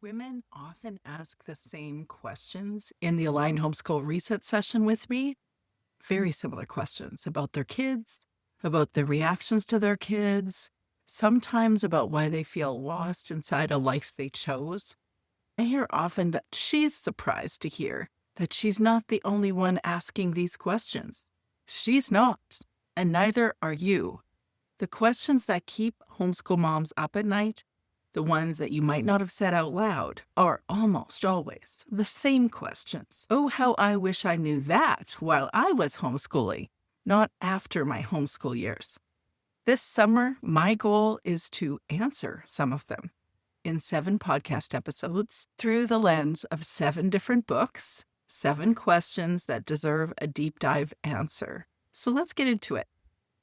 Women often ask the same questions in the Aligned Homeschool Reset session with me. Very similar questions about their kids, about their reactions to their kids, sometimes about why they feel lost inside a life they chose. I hear often that she's surprised to hear that she's not the only one asking these questions. She's not, and neither are you. The questions that keep homeschool moms up at night, the ones that you might not have said out loud, are almost always the same questions. Oh, how I wish I knew that while I was homeschooling, not after my homeschool years. This summer, my goal is to answer some of them in 7 podcast episodes through the lens of 7 different books, 7 questions that deserve a deep dive answer. So let's get into it.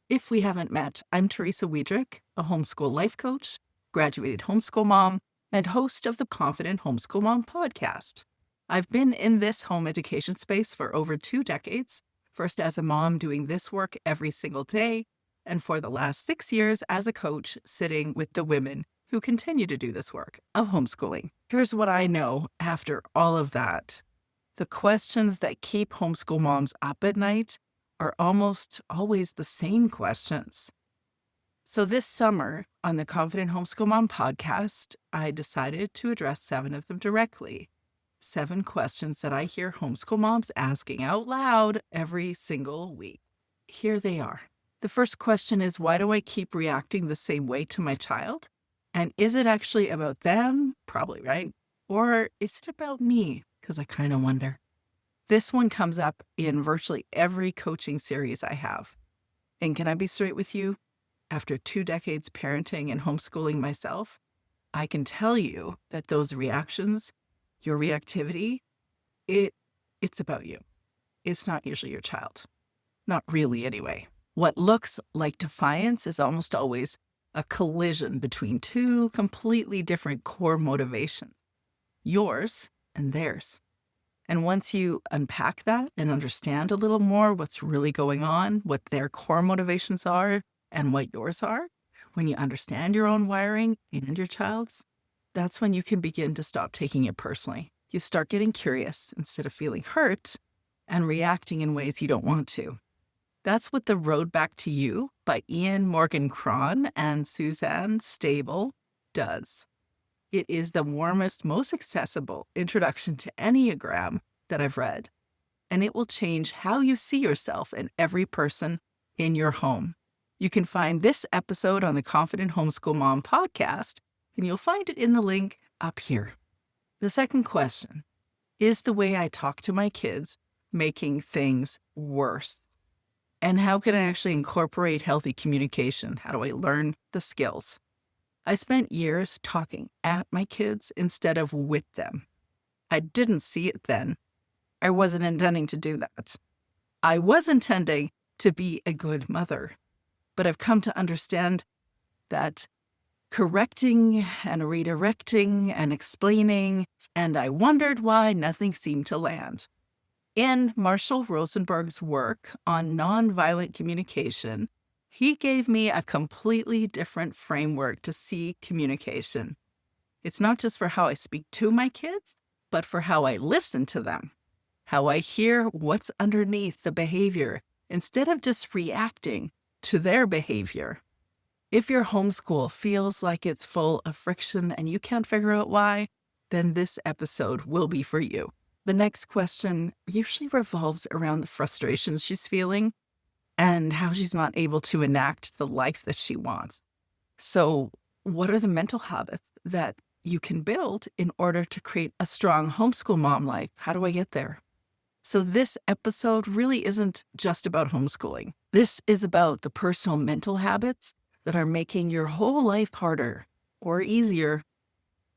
If we haven't met, I'm Teresa Wiedrick, a homeschool life coach, graduated homeschool mom, and host of the Confident Homeschool Mom Podcast. I've been in this home education space for over 2 decades, first as a mom doing this work every single day, and for the last 6 years as a coach sitting with the women who continue to do this work of homeschooling. Here's what I know after all of that. The questions that keep homeschool moms up at night are almost always the same questions. So this summer on the Confident Homeschool Mom Podcast, I decided to address 7 of them directly. 7 questions that I hear homeschool moms asking out loud every single week. Here they are. The first question is, why do I keep reacting the same way to my child? And is it actually about them? Probably, right? Or is it about me? Because I kind of wonder. This one comes up in virtually every coaching series I have. And can I be straight with you? After 2 decades parenting and homeschooling myself, I can tell you that those reactions, your reactivity, it's about you. It's not usually your child. Not really anyway. What looks like defiance is almost always a collision between 2 completely different core motivations, yours and theirs. And once you unpack that and understand a little more what's really going on, what their core motivations are and what yours are, when you understand your own wiring and your child's, that's when you can begin to stop taking it personally. You start getting curious instead of feeling hurt and reacting in ways you don't want to. That's what The Road Back to You by Morgan Cron and Suzanne Stabile does. It is the warmest, most accessible introduction to Enneagram that I've read, and it will change how you see yourself and every person in your home. You can find this episode on the Confident Homeschool Mom Podcast, and you'll find it in the link up here. The second question, is the way I talk to my kids making things worse? And how can I actually incorporate healthy communication? How do I learn the skills? I spent years talking at my kids instead of with them. I didn't see it then. I wasn't intending to do that. I was intending to be a good mother, but I've come to understand that correcting and redirecting and explaining, and I wondered why nothing seemed to land. In Marshall Rosenberg's work on nonviolent communication, he gave me a completely different framework to see communication. It's not just for how I speak to my kids, but for how I listen to them, how I hear what's underneath the behavior instead of just reacting to their behavior. If your homeschool feels like it's full of friction and you can't figure out why, then this episode will be for you. The next question usually revolves around the frustrations she's feeling and how she's not able to enact the life that she wants. So, what are the mental habits that you can build in order to create a strong homeschool mom life? How do I get there? So this episode really isn't just about homeschooling. This is about the personal mental habits that are making your whole life harder or easier.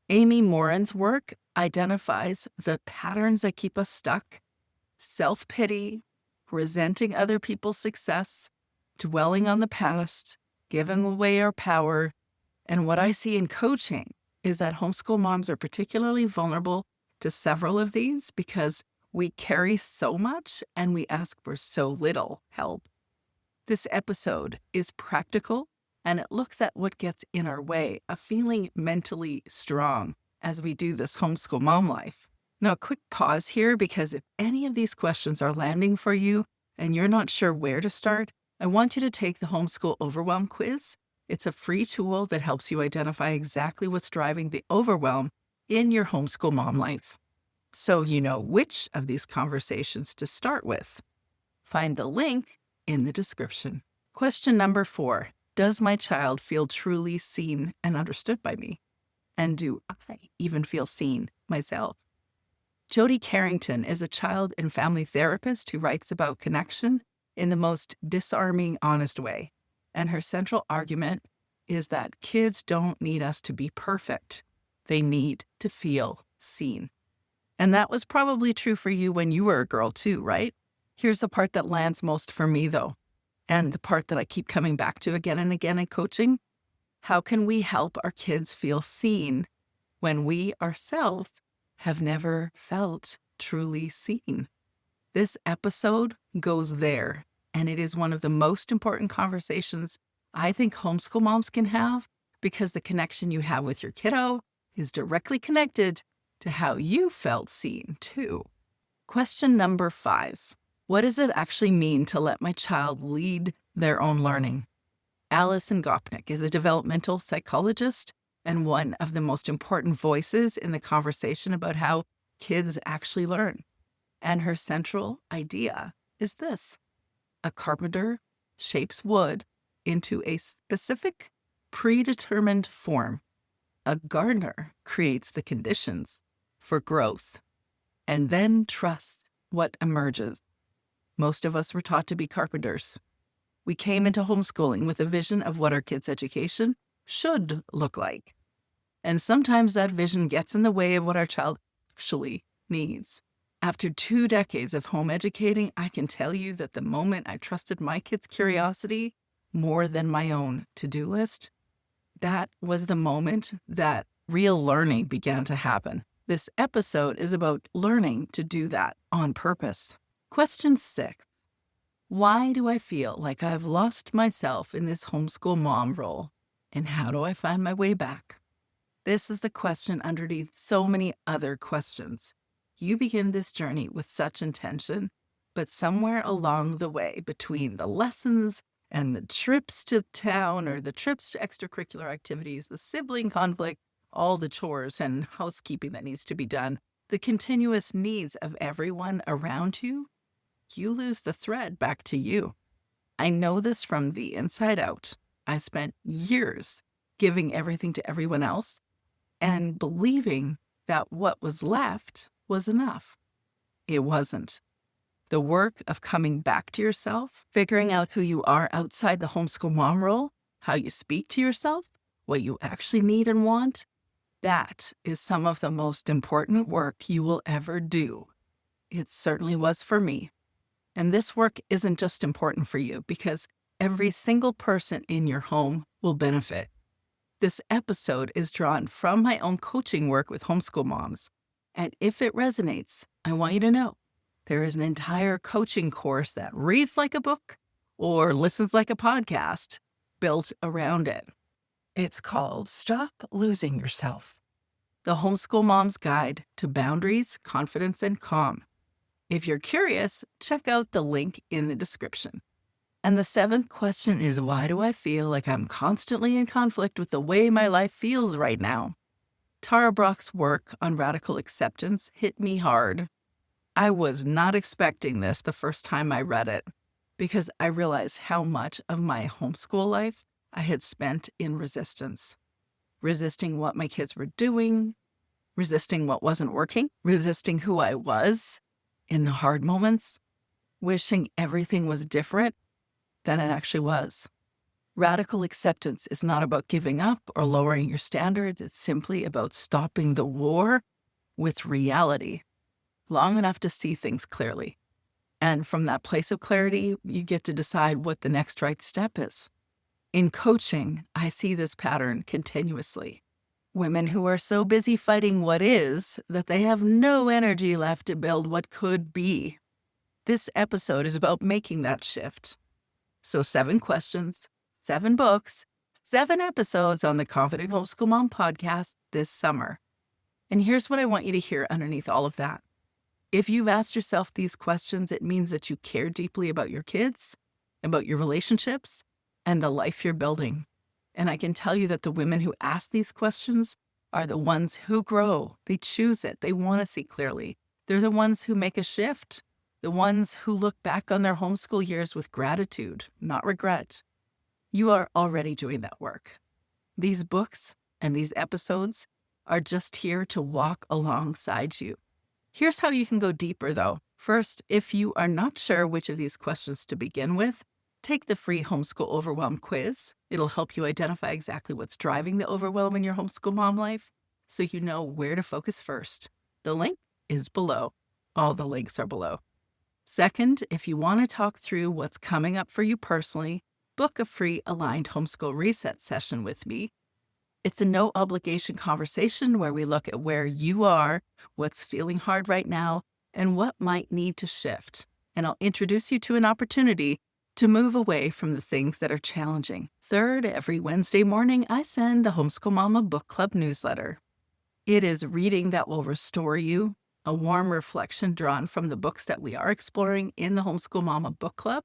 Amy Morin's work identifies the patterns that keep us stuck: self-pity, resenting other people's success, dwelling on the past, giving away our power. And what I see in coaching is that homeschool moms are particularly vulnerable to several of these because we carry so much and we ask for so little help. This episode is practical and it looks at what gets in our way of feeling mentally strong as we do this homeschool mom life. Now, a quick pause here, because if any of these questions are landing for you and you're not sure where to start, I want you to take the Homeschool Overwhelm quiz. It's a free tool that helps you identify exactly what's driving the overwhelm in your homeschool mom life, so you know which of these conversations to start with. Find the link in the description. Question number 4. Does my child feel truly seen and understood by me? And do I even feel seen myself? Jodi Carrington is a child and family therapist who writes about connection in the most disarming, honest way. And her central argument is that kids don't need us to be perfect. They need to feel seen. And that was probably true for you when you were a girl too, right? Here's the part that lands most for me, though, and the part that I keep coming back to again and again in coaching. How can we help our kids feel seen when we ourselves have never felt truly seen? This episode goes there, and it is one of the most important conversations I think homeschool moms can have, because the connection you have with your kiddo is directly connected to how you felt seen too. Question number 5. What does it actually mean to let my child lead their own learning? Alison Gopnik is a developmental psychologist and one of the most important voices in the conversation about how kids actually learn. And her central idea is this: a carpenter shapes wood into a specific, predetermined form. A gardener creates the conditions for growth and then trusts what emerges. Most of us were taught to be carpenters. We came into homeschooling with a vision of what our kids' education should look like. And sometimes that vision gets in the way of what our child actually needs. After 2 decades of home educating, I can tell you that the moment I trusted my kids' curiosity more than my own to-do list, that was the moment that real learning began to happen. This episode is about learning to do that on purpose. Question 6. Why do I feel like I've lost myself in this homeschool mom role? And how do I find my way back? This is the question underneath so many other questions. You begin this journey with such intention, but somewhere along the way, between the lessons and the trips to town or the trips to extracurricular activities, the sibling conflict, all the chores and housekeeping that needs to be done, the continuous needs of everyone around you, you lose the thread back to you. I know this from the inside out. I spent years giving everything to everyone else and believing that what was left was enough. It wasn't. The work of coming back to yourself, figuring out who you are outside the homeschool mom role, how you speak to yourself, what you actually need and want, that is some of the most important work you will ever do. It certainly was for me. And this work isn't just important for you, because every single person in your home will benefit. This episode is drawn from my own coaching work with homeschool moms. And if it resonates, I want you to know there is an entire coaching course that reads like a book or listens like a podcast built around it. It's called Stop Losing Yourself: The Homeschool Mom's Guide to Boundaries, Confidence, and Calm. If you're curious, check out the link in the description. And the 7th question is, why do I feel like I'm constantly in conflict with the way my life feels right now? Tara Brach's work on radical acceptance hit me hard. I was not expecting this the first time I read it, because I realized how much of my homeschool life I had spent in resistance. Resisting what my kids were doing, resisting what wasn't working, resisting who I was in the hard moments, wishing everything was different than it actually was. Radical acceptance is not about giving up or lowering your standards. It's simply about stopping the war with reality long enough to see things clearly. And from that place of clarity, you get to decide what the next right step is. In coaching, I see this pattern continuously. Women who are so busy fighting what is that they have no energy left to build what could be. This episode is about making that shift. So 7 questions, 7 books, 7 episodes on the Confident Homeschool Mom Podcast this summer. And here's what I want you to hear underneath all of that. If you've asked yourself these questions, it means that you care deeply about your kids, about your relationships, and the life you're building. And I can tell you that the women who ask these questions are the ones who grow. They choose it. They want to see clearly. They're the ones who make a shift, the ones who look back on their homeschool years with gratitude, not regret. You are already doing that work. These books and these episodes are just here to walk alongside you. Here's how you can go deeper, though. First, if you are not sure which of these questions to begin with, take the free Homeschool Overwhelm quiz. It'll help you identify exactly what's driving the overwhelm in your homeschool mom life so you know where to focus first. The link is below. All the links are below. Second, if you want to talk through what's coming up for you personally, book a free Aligned Homeschool Reset session with me. It's a no-obligation conversation where we look at where you are, what's feeling hard right now, and what might need to shift. And I'll introduce you to an opportunity to move away from the things that are challenging. Third, every Wednesday morning, I send the Homeschool Mama Book Club newsletter. It is reading that will restore you, a warm reflection drawn from the books that we are exploring in the Homeschool Mama Book Club.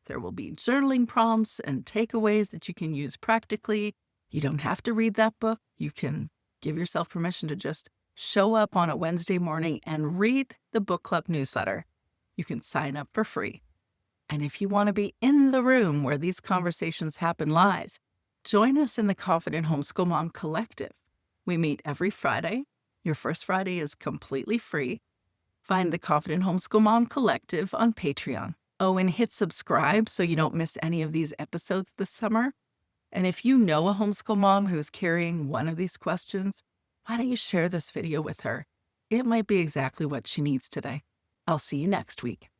There will be journaling prompts and takeaways that you can use practically. You don't have to read that book. You can give yourself permission to just show up on a Wednesday morning and read the book club newsletter. You can sign up for free. And if you want to be in the room where these conversations happen live, join us in the Confident Homeschool Mom Collective. We meet every Friday. Your first Friday is completely free. Find the Confident Homeschool Mom Collective on Patreon. Oh, and hit subscribe so you don't miss any of these episodes this summer. And if you know a homeschool mom who's carrying one of these questions, why don't you share this video with her? It might be exactly what she needs today. I'll see you next week.